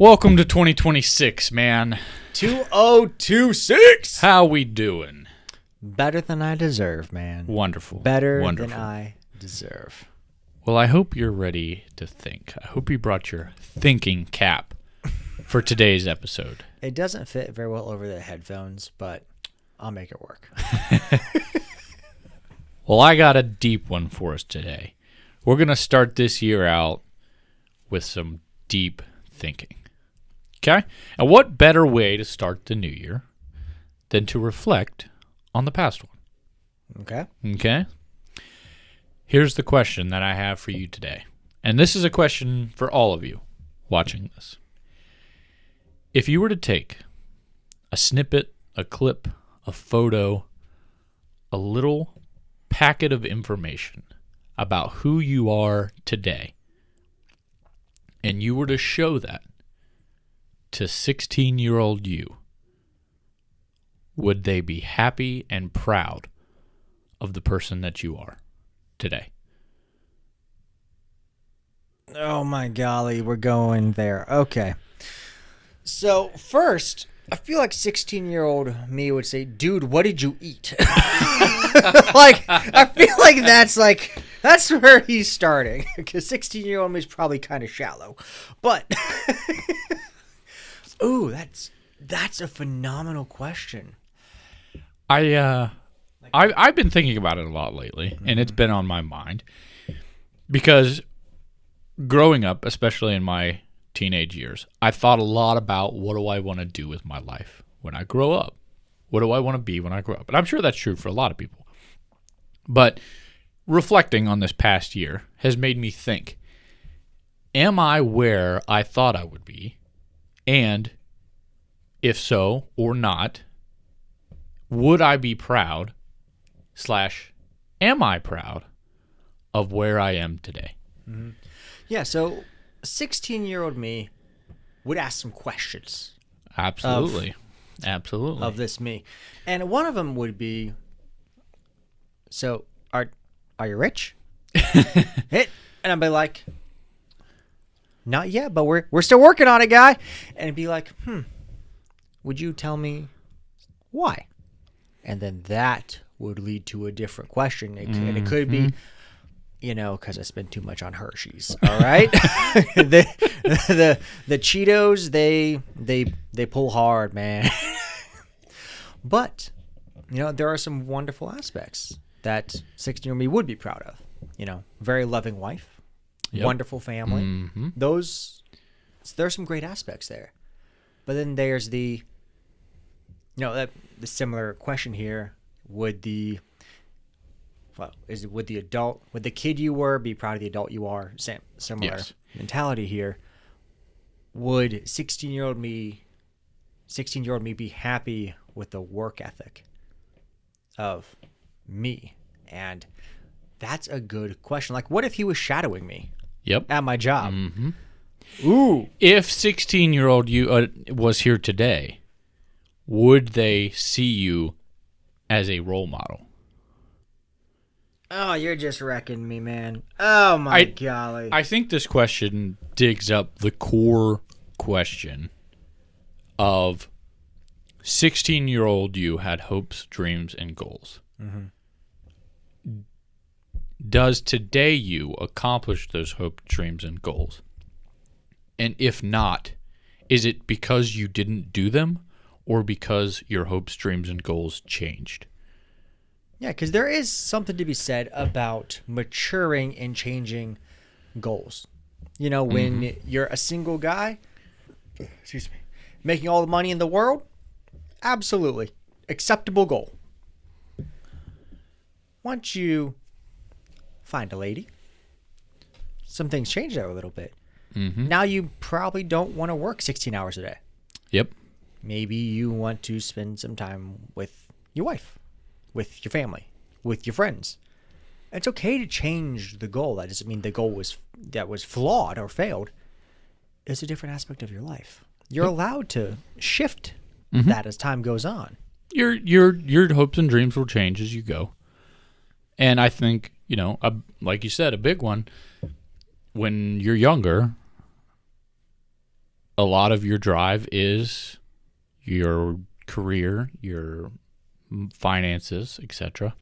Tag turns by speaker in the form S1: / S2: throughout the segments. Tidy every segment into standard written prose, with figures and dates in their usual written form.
S1: Welcome to 2026, man.
S2: 2026.
S1: How we doing?
S2: Better than I deserve, man.
S1: Wonderful.
S2: Better
S1: Wonderful.
S2: than I deserve.
S1: Well, I hope you're ready to think. I hope you brought your thinking cap for today's episode.
S2: It doesn't fit very well over the headphones, but I'll make it work.
S1: Well, I got a deep one for us today. We're going to start this year out with some deep thinking. Okay? And what better way to start the new year than to reflect on the past one?
S2: Okay.
S1: Okay? Here's the question that I have for you today. And this is a question for all of you watching this. If you were to take a snippet, a clip, a photo, a little packet of information about who you are today, and you were to show that to 16-year-old you, would they be happy and proud of the person that you are today?
S2: Oh my golly, we're going there. Okay. So first, I feel like 16-year-old me would say, dude, what did you eat? I feel like that's where he's starting. Because 16-year-old me is probably kind of shallow. But, ooh, that's a phenomenal question.
S1: I've been thinking about it a lot lately, and it's been on my mind. Because growing up, especially in my teenage years, I thought a lot about what do I want to do with my life when I grow up? What do I want to be when I grow up? And I'm sure that's true for a lot of people. But reflecting on this past year has made me think, am I where I thought I would be? And if so or not, would I be proud / am I proud of where I am today?
S2: Mm-hmm. Yeah, so 16-year-old me would ask some questions.
S1: Absolutely. Absolutely.
S2: Of this me. And one of them would be, so are you rich? And I'd be like, not yet, but we're still working on it, guy. And it'd be like, would you tell me why? And then that would lead to a different question. And it could be, because I spend too much on Hershey's. All right, the Cheetos they pull hard, man. But there are some wonderful aspects that 16-year-old me would be proud of. Very loving wife, wonderful family.
S1: Mm-hmm.
S2: There's some great aspects there. But then there's the similar question here. Would the kid you were be proud of the adult you are? Similar mentality here. Would 16-year-old me be happy with the work ethic of me? And that's a good question. Like, what if he was shadowing me?
S1: Yep.
S2: At my job.
S1: Mm-hmm.
S2: Ooh.
S1: If 16-year-old you was here today, would they see you as a role model?
S2: Oh, you're just wrecking me, man. Oh, my golly.
S1: I think this question digs up the core question of 16-year-old you had hopes, dreams, and goals. Mm-hmm. Does today you accomplish those hopes, dreams, and goals? And if not, is it because you didn't do them or because your hopes, dreams, and goals changed?
S2: Yeah, because there is something to be said about maturing and changing goals. When you're a single guy, making all the money in the world, absolutely acceptable goal. Once you find a lady, some things change there a little bit. Mm-hmm. Now you probably don't want to work 16 hours a day.
S1: Yep.
S2: Maybe you want to spend some time with your wife, with your family, with your friends. It's okay to change the goal. That doesn't mean the goal was flawed or failed. It's a different aspect of your life. You're allowed to shift that as time goes on.
S1: Your hopes and dreams will change as you go. And I think, like you said, a big one, when you're younger, a lot of your drive is your career, your finances, etc.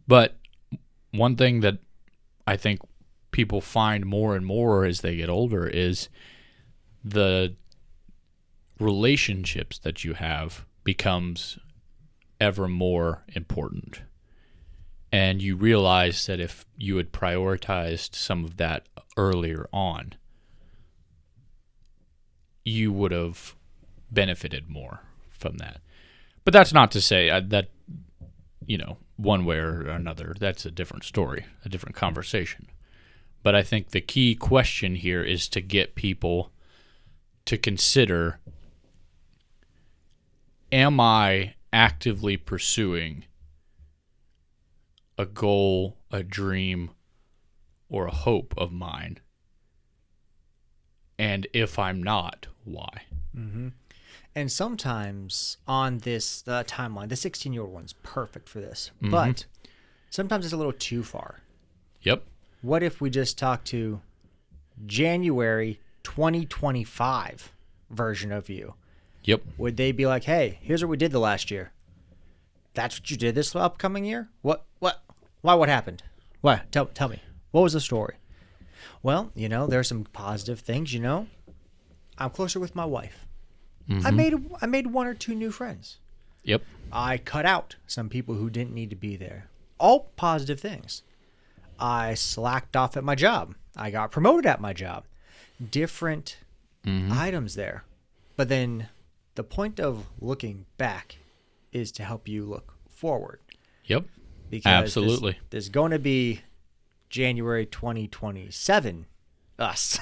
S1: But one thing that I think people find more and more as they get older is the relationships that you have becomes ever more important. And you realize that if you had prioritized some of that earlier on, you would have benefited more from that. But that's not to say that, one way or another, that's a different story, a different conversation. But I think the key question here is to get people to consider, am I actively pursuing a goal, a dream, or a hope of mine? And if I'm not, why?
S2: Mm-hmm. And sometimes on this timeline, the 16-year-old one's perfect for this. Mm-hmm. But sometimes it's a little too far.
S1: Yep.
S2: What if we just talk to January 2025 version of you?
S1: Yep.
S2: Would they be like, hey, here's what we did the last year? That's what you did this upcoming year? What? Why? What happened? Why? Tell me. What was the story? Well, there's some positive things, I'm closer with my wife. Mm-hmm. I made one or two new friends.
S1: Yep.
S2: I cut out some people who didn't need to be there. All positive things. I slacked off at my job. I got promoted at my job. Different items there. But then the point of looking back is to help you look forward.
S1: Yep.
S2: Because
S1: absolutely.
S2: There's going to be January 2027 us.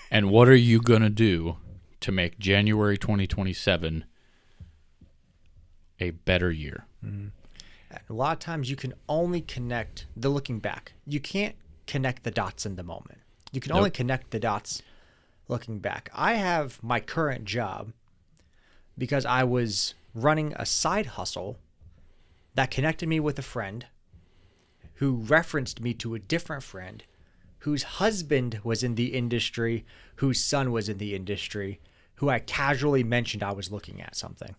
S1: And what are you going to do to make January 2027 a better year?
S2: Mm-hmm. A lot of times you can only connect the looking back. You can't connect the dots in the moment. You can only connect the dots looking back. I have my current job because I was running a side hustle that connected me with a friend who referenced me to a different friend whose husband was in the industry, whose son was in the industry, who I casually mentioned I was looking at something.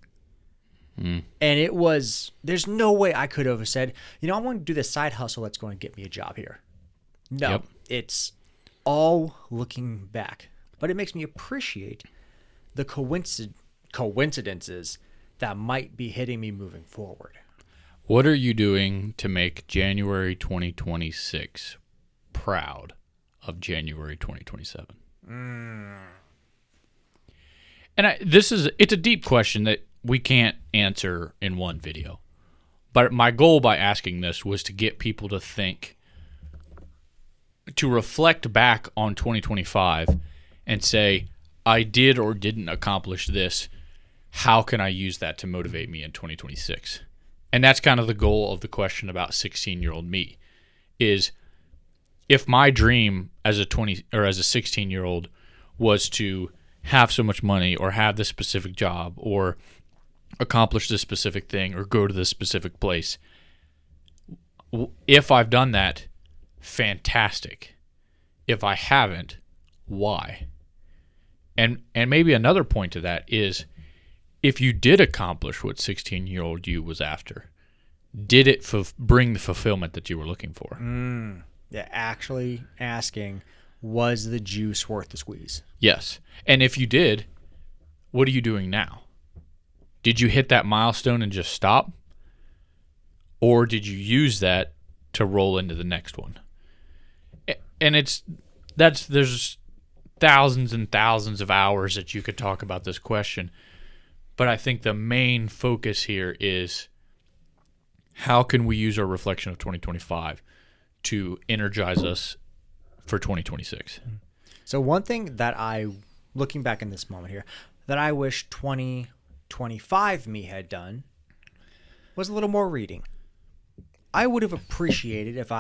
S2: And there's no way I could have said, I want to do this side hustle that's going to get me a job here. No, It's all looking back. But it makes me appreciate the coincidences that might be hitting me moving forward.
S1: What are you doing to make January 2026 proud of January 2027? And it's a deep question that we can't answer in one video. But my goal by asking this was to get people to think, to reflect back on 2025 and say, I did or didn't accomplish this. How can I use that to motivate me in 2026? And that's kind of the goal of the question about 16-year-old me, is if my dream as a 16-year-old was to have so much money or have this specific job or accomplish this specific thing or go to this specific place, if I've done that, fantastic. If I haven't, why? And maybe another point to that is, if you did accomplish what 16-year-old you was after, did it bring the fulfillment that you were looking for?
S2: Yeah, actually asking, was the juice worth the squeeze?
S1: Yes. And if you did, what are you doing now? Did you hit that milestone and just stop? Or did you use that to roll into the next one? And there's thousands and thousands of hours that you could talk about this question. But I think the main focus here is, how can we use our reflection of 2025 to energize us for 2026?
S2: So one thing that looking back in this moment here, that I wish 2025 me had done was a little more reading. I would have appreciated if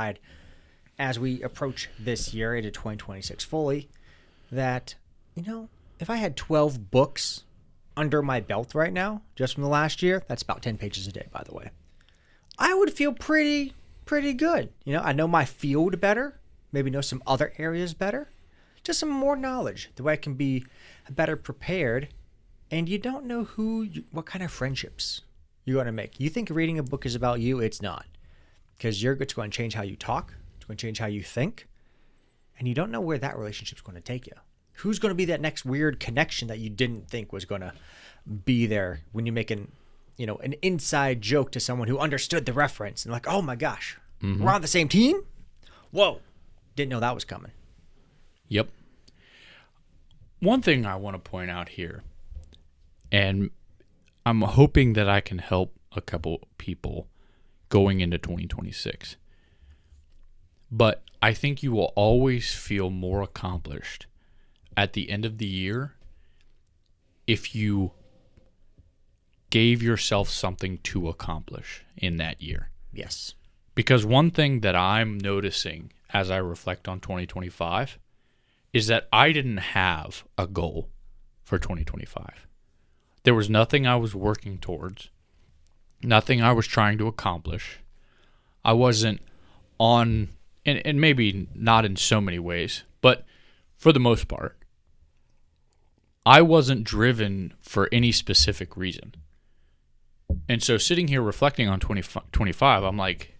S2: as we approach this year into 2026 fully, that, if I had 12 books under my belt right now, just from the last year, that's about 10 pages a day, by the way, I would feel pretty good. I know my field better, maybe know some other areas better. just some more knowledge, the way I can be better prepared. And you don't know what kind of friendships you're going to make. You think reading a book is about you. It's not. Because it's going to change how you talk. It's going to change how you think. And you don't know where that relationship's going to take you. Who's going to be that next weird connection that you didn't think was going to be there when you make an inside joke to someone who understood the reference and like, oh my gosh, we're on the same team? Whoa. Didn't know that was coming.
S1: Yep. One thing I want to point out here, and I'm hoping that I can help a couple people going into 2026. But I think you will always feel more accomplished at the end of the year if you gave yourself something to accomplish in that year.
S2: Yes.
S1: Because one thing that I'm noticing as I reflect on 2025 is that I didn't have a goal for 2025. There was nothing I was working towards, nothing I was trying to accomplish. I wasn't on, and maybe not in so many ways, but for the most part, I wasn't driven for any specific reason. And so sitting here reflecting on 2025, I'm like,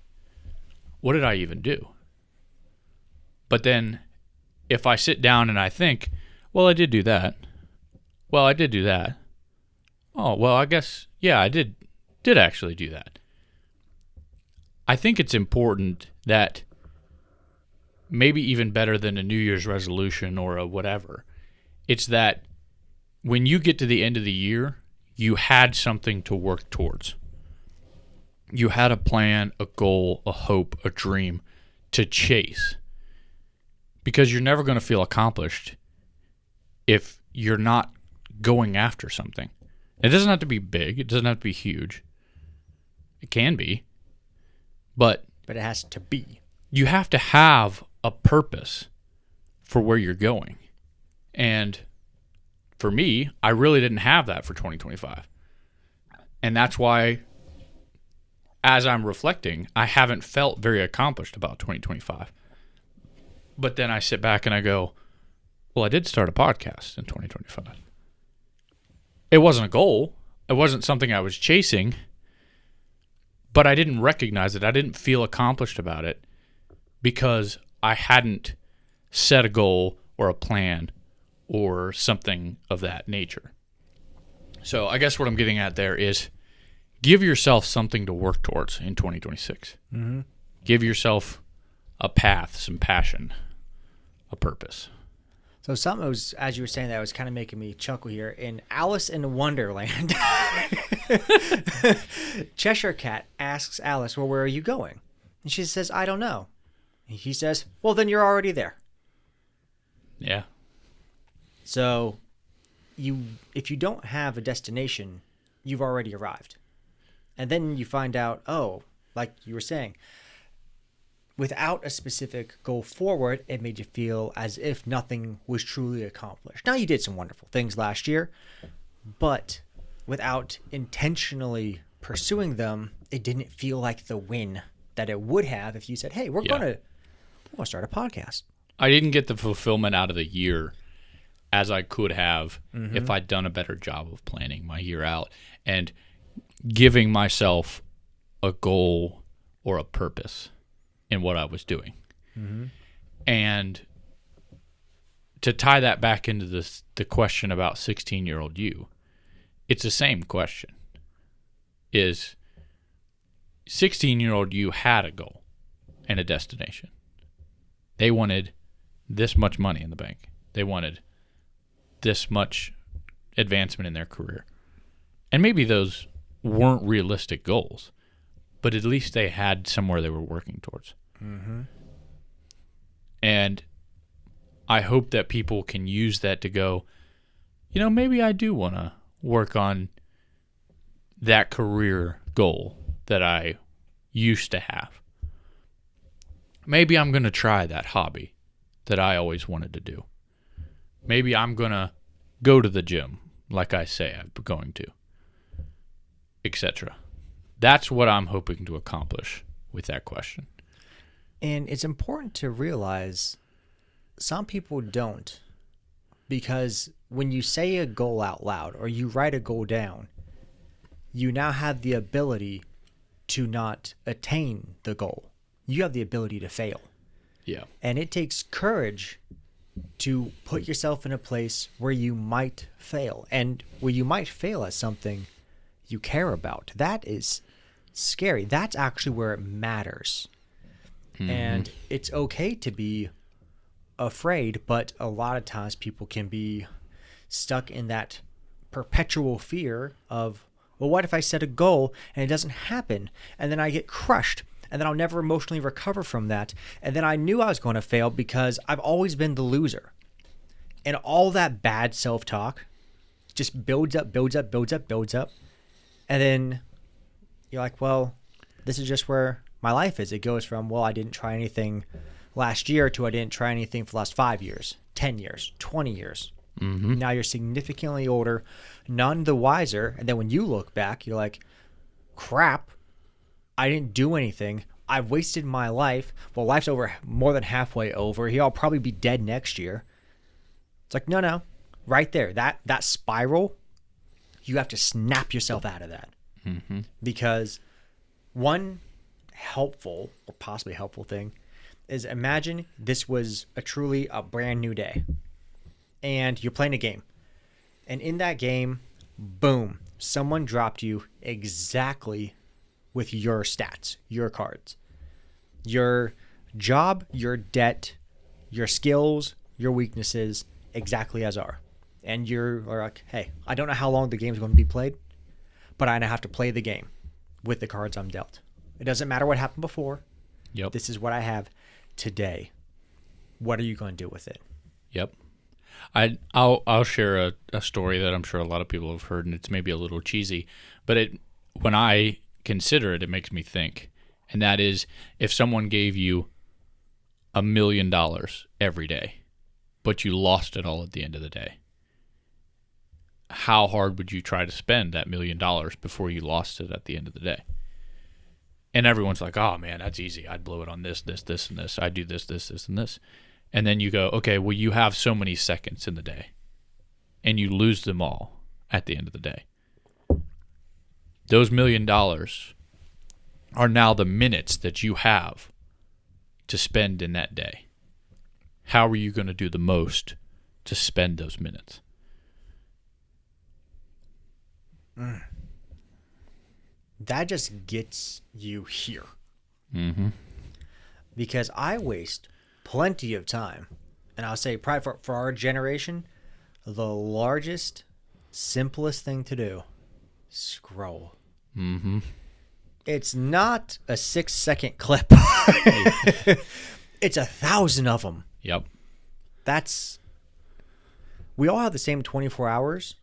S1: what did I even do? But then if I sit down and I think, well, I did do that. Well, I did do that. Oh, well, I guess, yeah, I did actually do that. I think it's important that maybe even better than a New Year's resolution or a whatever, it's that when you get to the end of the year, you had something to work towards. You had a plan, a goal, a hope, a dream to chase. Because you're never going to feel accomplished if you're not going after something. It doesn't have to be big. It doesn't have to be huge. It can be. But
S2: it has to be.
S1: You have to have a purpose for where you're going. And for me, I really didn't have that for 2025. And that's why, as I'm reflecting, I haven't felt very accomplished about 2025. But then I sit back and I go, well, I did start a podcast in 2025. It wasn't a goal. It wasn't something I was chasing. But I didn't recognize it. I didn't feel accomplished about it because I hadn't set a goal or a plan or something of that nature. So I guess what I'm getting at there is give yourself something to work towards in 2026. Mm-hmm. Give yourself a path, some passion, a purpose.
S2: So something was, as you were saying that, was kind of making me chuckle here. In Alice in Wonderland, Cheshire Cat asks Alice, well, where are you going? And she says, I don't know. And he says, well, then you're already there.
S1: Yeah.
S2: So if you don't have a destination, you've already arrived. And then you find out, oh, like you were saying, without a specific goal forward, it made you feel as if nothing was truly accomplished. Now, you did some wonderful things last year, but without intentionally pursuing them, it didn't feel like the win that it would have if you said, hey, we're going to start a podcast.
S1: I didn't get the fulfillment out of the year as I could have if I'd done a better job of planning my year out and giving myself a goal or a purpose in what I was doing. Mm-hmm. And to tie that back into the question about 16-year-old you, it's the same question. Is 16-year-old you had a goal and a destination. They wanted this much money in the bank. They wanted this much advancement in their career. And maybe those weren't realistic goals, but at least they had somewhere they were working towards. Mm-hmm. And I hope that people can use that to go, maybe I do want to work on that career goal that I used to have. Maybe I'm going to try that hobby that I always wanted to do. Maybe I'm going to go to the gym like I say I'm going to, etc. That's what I'm hoping to accomplish with that question.
S2: And it's important to realize some people don't, because when you say a goal out loud or you write a goal down, you now have the ability to not attain the goal. You have the ability to fail.
S1: Yeah.
S2: And it takes courage to put yourself in a place where you might fail, and where you might fail at something you care about. That is scary. That's actually where it matters. And it's okay to be afraid, but a lot of times people can be stuck in that perpetual fear of, well, what if I set a goal and it doesn't happen, and then I get crushed, and then I'll never emotionally recover from that, and then I knew I was going to fail because I've always been the loser. And all that bad self-talk just builds up, and then you're like, well, this is just where my life is. It goes from, well, I didn't try anything last year to I didn't try anything for the last 5 years, 10 years, 20 years. Now you're significantly older, none the wiser. And then when you look back, you're like, crap, I didn't do anything. I've wasted my life. Well, life's over, more than halfway over. I'll probably be dead next year. It's like, no. Right there, that spiral, you have to snap yourself out of that. Because one helpful or possibly helpful thing is, imagine this was a brand new day and you're playing a game, and in that game, boom, someone dropped you exactly with your stats, your cards, your job, your debt, your skills, your weaknesses, exactly as are. And you're like, hey, I don't know how long the game's going to be played, but I now have to play the game with the cards I'm dealt. It doesn't matter what happened before.
S1: Yep.
S2: This is what I have today. What are you going to do with it?
S1: Yep. I'll share a story that I'm sure a lot of people have heard, and it's maybe a little cheesy, but when I consider it, it makes me think. And that is, if someone gave you $1 million every day, but you lost it all at the end of the day, how hard would you try to spend that $1 million before you lost it at the end of the day? And everyone's like, oh man, that's easy. I'd blow it on this, and this. I'd do this, and this. And then you go, okay, well, you have so many seconds in the day, and you lose them all at the end of the day. Those $1 million are now the minutes that you have to spend in that day. How are you going to do the most to spend those minutes?
S2: That just gets you here. Because I waste plenty of time, and I'll say probably for our generation, the largest, simplest thing to do, scroll. It's not a 6-second clip. It's 1,000 of them.
S1: Yep.
S2: We all have the same 24 hours,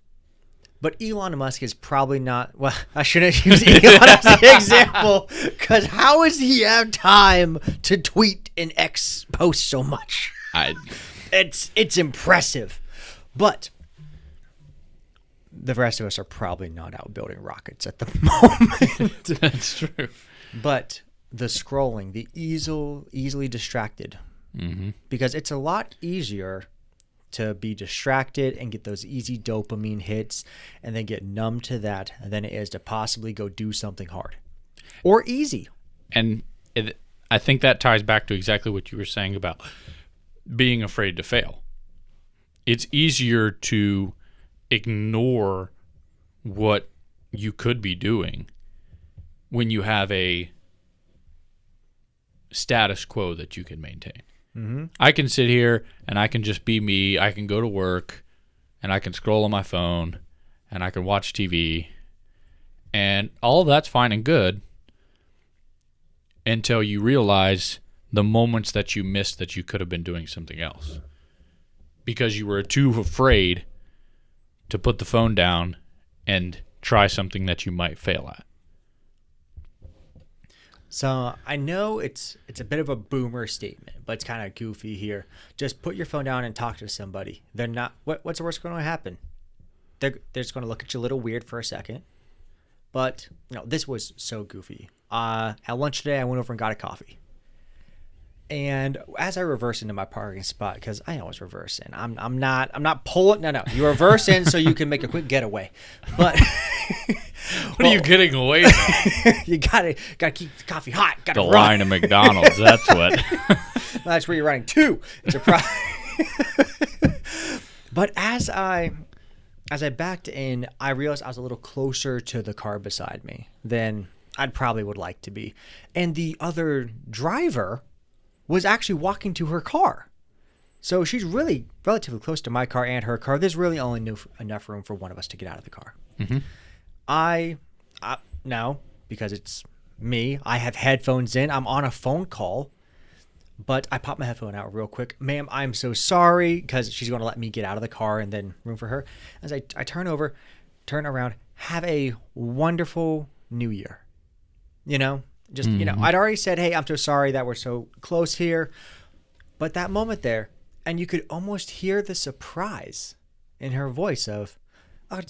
S2: but Elon Musk is probably not. Well, I shouldn't use Elon as an example, because how does he have time to tweet and X post so much? It's impressive, but the rest of us are probably not out building rockets at the moment.
S1: That's true.
S2: But the scrolling, the easily distracted, because it's a lot easier to be distracted and get those easy dopamine hits and then get numb to that than it is to possibly go do something hard or easy.
S1: And I think that ties back to exactly what you were saying about being afraid to fail. It's easier to ignore what you could be doing when you have a status quo that you can maintain. I can sit here and I can just be me. I can go to work and I can scroll on my phone and I can watch TV, and all of that's fine and good until you realize the moments that you missed that you could have been doing something else because you were too afraid to put the phone down and try something that you might fail at.
S2: So I know it's a bit of a boomer statement, but it's kind of goofy here. Just put your phone down and talk to somebody. They're not. What's the worst going to happen? They're just going to look at you a little weird for a second. But this was so goofy. At lunch today, I went over and got a coffee. And as I reverse into my parking spot, because I always reverse in, I'm not pulling. No, you reverse in so you can make a quick getaway. But
S1: What are you getting away from?
S2: you gotta keep the coffee hot. Gotta
S1: The
S2: run.
S1: line of McDonald's. That's what.
S2: That's where you're running to. It's a problem. But as I backed in, I realized I was a little closer to the car beside me than I'd probably would like to be, and the other driver was actually walking to her car. So she's really relatively close to my car and her car. There's really only enough room for one of us to get out of the car.
S1: Mm-hmm.
S2: I now, because it's me, I have headphones in. I'm on a phone call, but I pop my headphone out real quick. Ma'am, I'm so sorry, because she's going to let me get out of the car and then room for her. As I turn around, have a wonderful new year. Just, I'd already said, hey, I'm so sorry that we're so close here. But that moment there, and you could almost hear the surprise in her voice of, oh,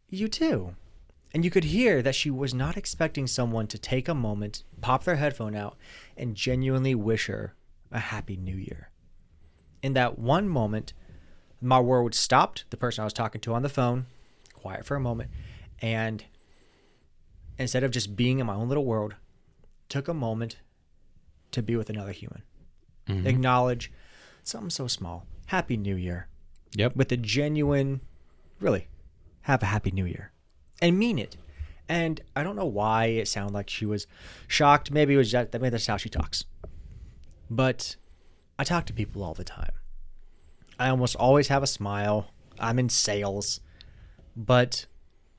S2: you too. And you could hear that she was not expecting someone to take a moment, pop their headphone out, and genuinely wish her a happy new year. In that one moment, my world stopped, the person I was talking to on the phone, quiet for a moment, and instead of just being in my own little world, took a moment to be with another human. Mm-hmm. Acknowledge something so small. Happy New Year.
S1: Yep.
S2: With a genuine, really, have a happy New Year. And mean it. And I don't know why it sounded like she was shocked. Maybe it was just, maybe that's how she talks. But I talk to people all the time. I almost always have a smile. I'm in sales. But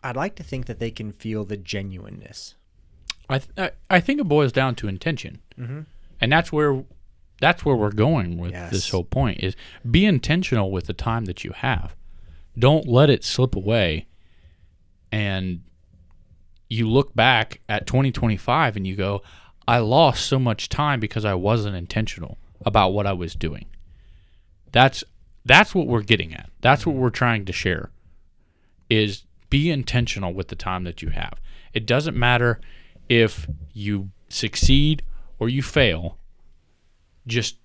S2: I'd like to think that they can feel the genuineness.
S1: I think it boils down to intention,
S2: mm-hmm.
S1: and that's where we're going with this whole point. Is be intentional with the time that you have. Don't let it slip away, and you look back at 2025 and you go, I lost so much time because I wasn't intentional about what I was doing. That's what we're getting at. That's what we're trying to share. Is be intentional with the time that you have. It doesn't matter if you succeed or you fail. Just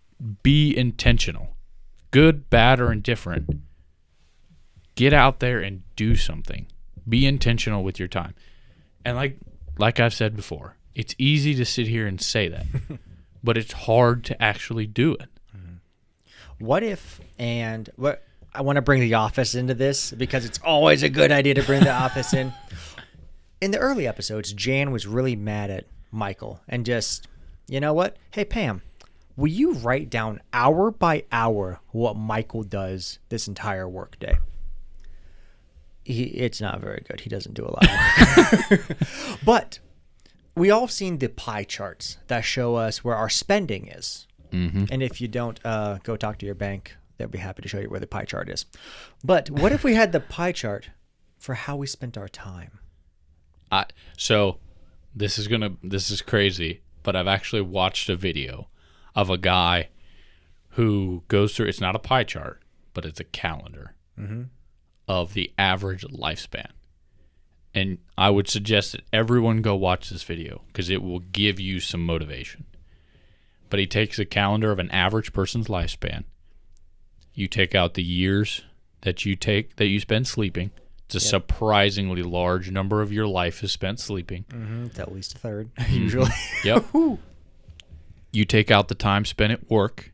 S1: be intentional. Good, bad, or indifferent. Get out there and do something. Be intentional with your time. And like I've said before, it's easy to sit here and say that, but it's hard to actually do it.
S2: What if, and what I want to bring the office into this because it's always a good idea to bring the office in. In the early episodes, Jan was really mad at Michael and just, you know what? Hey, Pam, will you write down hour by hour what Michael does this entire workday? It's not very good. He doesn't do a lot of work. But we all have seen the pie charts that show us where our spending is.
S1: Mm-hmm.
S2: And if you don't, go talk to your bank. They'll be happy to show you where the pie chart is. But what if we had the pie chart for how we spent our time?
S1: So this is crazy, but I've actually watched a video of a guy who goes through, it's not a pie chart, but it's a calendar
S2: mm-hmm.
S1: of the average lifespan. And I would suggest that everyone go watch this video because it will give you some motivation. But he takes a calendar of an average person's lifespan. You take out the years that you spend sleeping. It's a surprisingly large number of your life is spent sleeping.
S2: Mm-hmm. It's at least a third, usually.
S1: Yep. You take out the time spent at work.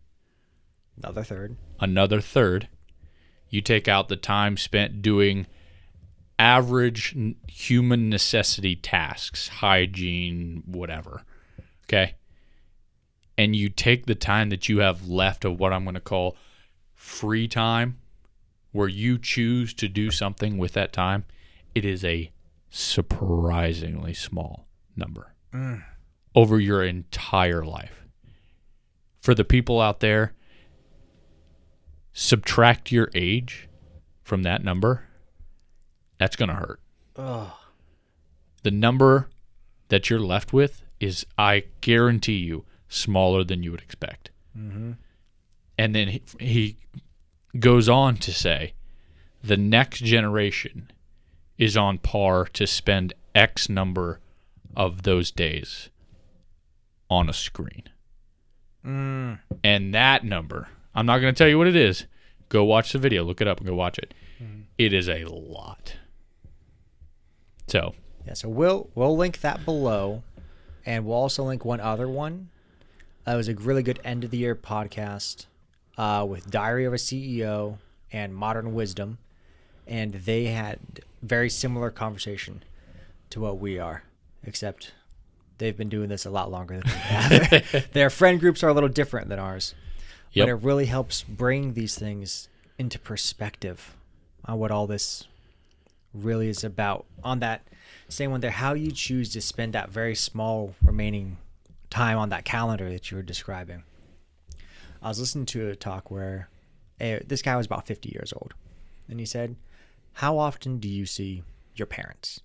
S1: Another third. You take out the time spent doing average human necessity tasks, hygiene, whatever. Okay? And you take the time that you have left of what I'm going to call free time, where you choose to do something with that time, it is a surprisingly small number over your entire life. For the people out there, subtract your age from that number. That's going to hurt.
S2: Ugh.
S1: The number that you're left with is, I guarantee you, smaller than you would expect.
S2: Mm-hmm.
S1: And then he goes on to say, the next generation is on par to spend X number of those days on a screen. And that number, I'm not going to tell you what it is. Go watch the video. Look it up and go watch it. It is a lot. So.
S2: Yeah, so we'll link that below. And we'll also link one other one. It was a really good end of the year podcast with Diary of a CEO and Modern Wisdom. And they had very similar conversation to what we are, except they've been doing this a lot longer than we have. Their friend groups are a little different than ours. But it really helps bring these things into perspective on what all this really is about. On that same one there, how you choose to spend that very small remaining time on that calendar that you were describing. I was listening to a talk where this guy was about 50 years old. And he said, how often do you see your parents?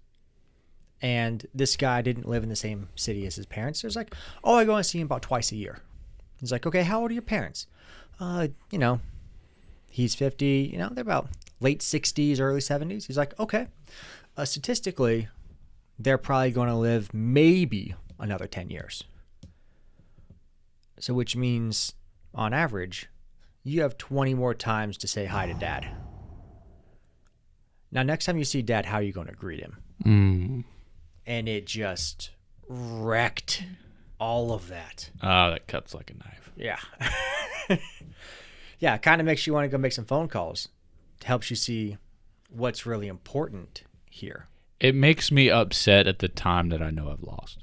S2: And this guy didn't live in the same city as his parents. So it's like, oh, I go and see him about twice a year. He's like, okay, how old are your parents? He's 50, they're about late 60s, early 70s. He's like, okay, statistically, they're probably going to live maybe another 10 years. So which means, on average, you have 20 more times to say hi to dad. Now, next time you see dad, how are you going to greet him? And it just wrecked all of that.
S1: That cuts like a knife.
S2: Yeah. Yeah, it kind of makes you want to go make some phone calls. It helps you see what's really important here.
S1: It makes me upset at the time that I know I've lost.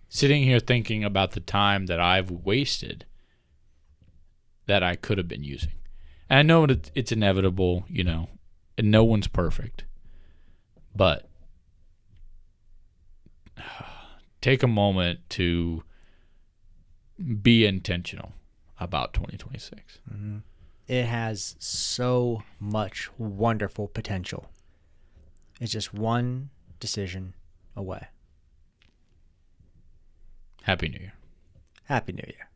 S1: Sitting here thinking about the time that I've wasted that I could have been using. And I know it's inevitable, and no one's perfect. But take a moment to be intentional about 2026.
S2: It has so much wonderful potential. It's just one decision away.
S1: Happy New Year.
S2: Happy New Year.